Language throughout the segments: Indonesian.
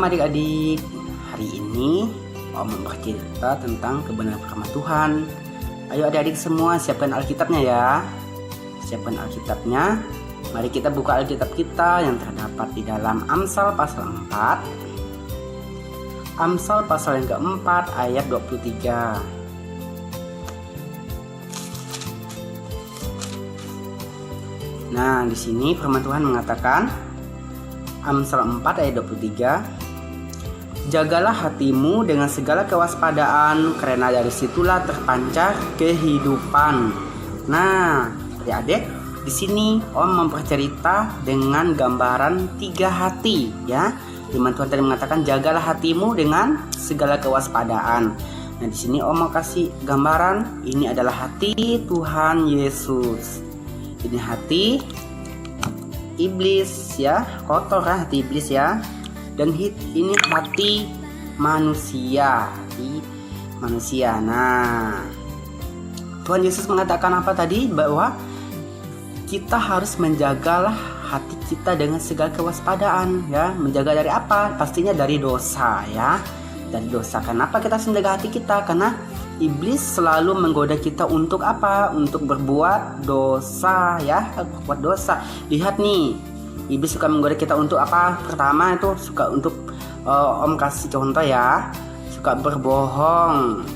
Shalom adik-adik. Hari ini Om bercerita tentang kebenaran firman Tuhan. Ayo adik-adik semua siapkan Alkitabnya ya. Siapkan Alkitabnya. Mari kita buka Alkitab kita yang terdapat di dalam Amsal pasal 4. Amsal pasal yang keempat ayat 23. Nah, di sini firman Tuhan mengatakan, Amsal 4 ayat 23, jagalah hatimu dengan segala kewaspadaan, karena dari situlah terpancar kehidupan. Nah, adik-adik, di sini Om mempercerita dengan gambaran 3 hati, ya. Firman Tuhan tadi mengatakan jagalah hatimu dengan segala kewaspadaan. Nah, di sini Om mau kasih gambaran, ini adalah hati Tuhan Yesus. Ini hati iblis ya, kotor ya, hati iblis ya. Dan ini hati manusia, Nah, Tuhan Yesus mengatakan apa tadi? Bahwa kita harus menjagalah hati kita dengan segala kewaspadaan ya. Menjaga dari apa? Pastinya dari dosa ya. Dari dosa. Kenapa kita harus menjaga hati kita? Karena iblis selalu menggoda kita untuk apa? Untuk berbuat dosa ya, berbuat dosa. Lihat nih, iblis suka menggoda kita untuk apa? Pertama itu suka untuk Om kasih contoh ya, suka berbohong.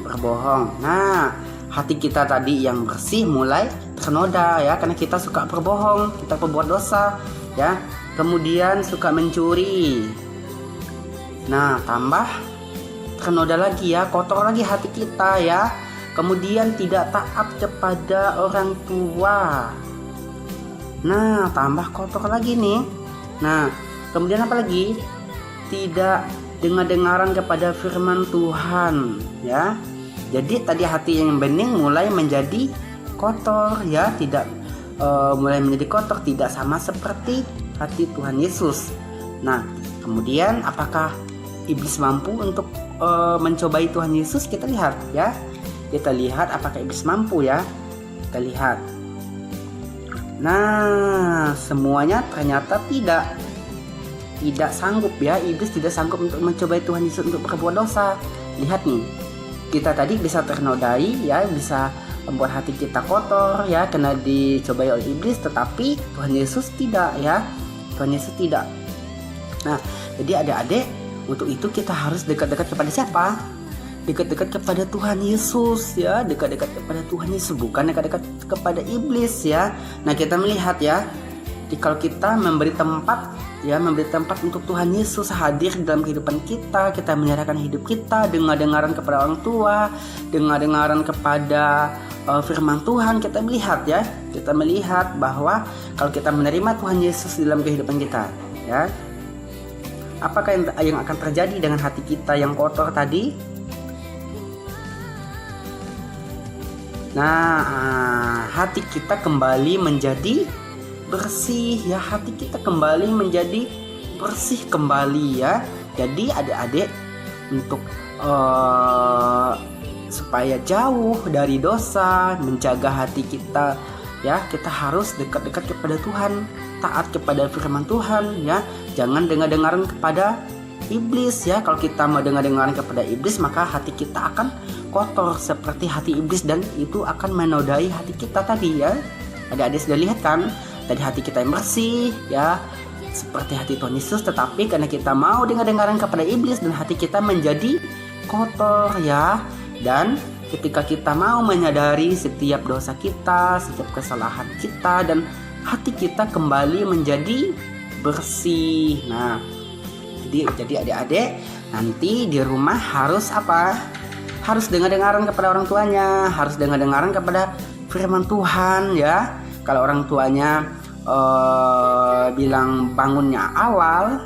Berbohong. Nah, hati kita tadi yang bersih mulai ternoda ya, karena kita suka berbohong, kita berbuat dosa ya. Kemudian suka mencuri. Nah, tambah ternoda lagi ya, kotor lagi hati kita ya. Kemudian tidak taat kepada orang tua. Nah, tambah kotor lagi nih. Nah, kemudian apa lagi? Tidak dengar-dengaran kepada firman Tuhan ya. Jadi tadi hati yang bening mulai menjadi kotor ya, tidak mulai menjadi kotor, tidak sama seperti hati Tuhan Yesus. Nah, kemudian apakah iblis mampu untuk mencobai Tuhan Yesus? Kita lihat ya. Kita lihat apakah iblis mampu ya. Kita lihat. Nah, semuanya ternyata tidak sanggup ya. Iblis tidak sanggup untuk mencobai Tuhan Yesus untuk berbuat dosa. Lihat nih. Kita tadi bisa ternodai ya, bisa membuat hati kita kotor ya, karena dicobai oleh iblis, tetapi Tuhan Yesus tidak ya. Tuhan Yesus tidak. Nah, jadi adik-adik, untuk itu kita harus dekat-dekat kepada siapa? Dekat-dekat kepada Tuhan Yesus ya, dekat-dekat kepada Tuhan Yesus, bukan dekat-dekat kepada iblis ya. Nah, kita melihat ya, kalau kita memberi tempat untuk Tuhan Yesus hadir dalam kehidupan kita, kita menyerahkan hidup kita, dengar-dengaran kepada orang tua, dengar-dengaran kepada firman Tuhan, kita melihat bahwa kalau kita menerima Tuhan Yesus dalam kehidupan kita ya, apakah yang akan terjadi dengan hati kita yang kotor tadi? Nah, hati kita kembali menjadi bersih ya, hati kita kembali menjadi bersih kembali ya. Jadi adik-adik, untuk supaya jauh dari dosa, menjaga hati kita ya, kita harus dekat-dekat kepada Tuhan, taat kepada firman Tuhan ya. Jangan dengar-dengaran kepada iblis ya. Kalau kita mau dengar-dengaran kepada iblis, maka hati kita akan kotor seperti hati iblis, dan itu akan menodai hati kita tadi ya. Adik-adik sudah lihat kan? Tadi hati kita yang bersih ya, seperti hati Tuhan Yesus, tetapi karena kita mau dengar-dengaran kepada iblis dan hati kita menjadi kotor ya. Dan ketika kita mau menyadari setiap dosa kita, setiap kesalahan kita, dan hati kita kembali menjadi bersih. Nah, jadi adik-adik nanti di rumah harus apa? Harus dengar-dengaran kepada orang tuanya, harus dengar-dengaran kepada firman Tuhan ya. Kalau orang tuanya bilang bangunnya awal,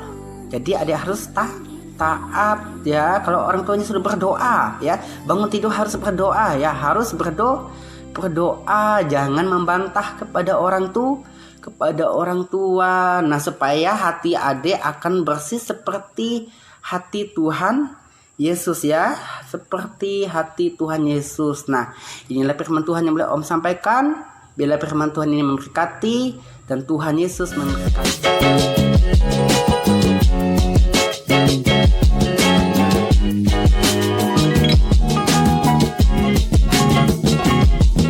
jadi adik harus taat ya. Kalau orang tuanya sudah berdoa ya, bangun tidur harus berdoa ya, harus berdoa, jangan membantah kepada orang tua. Nah, supaya hati adik akan bersih seperti hati Tuhan Yesus ya, seperti hati Tuhan Yesus. Nah, inilah firman Tuhan yang boleh Om sampaikan. Bila firman Tuhan ini memberkati, dan Tuhan Yesus memberkati.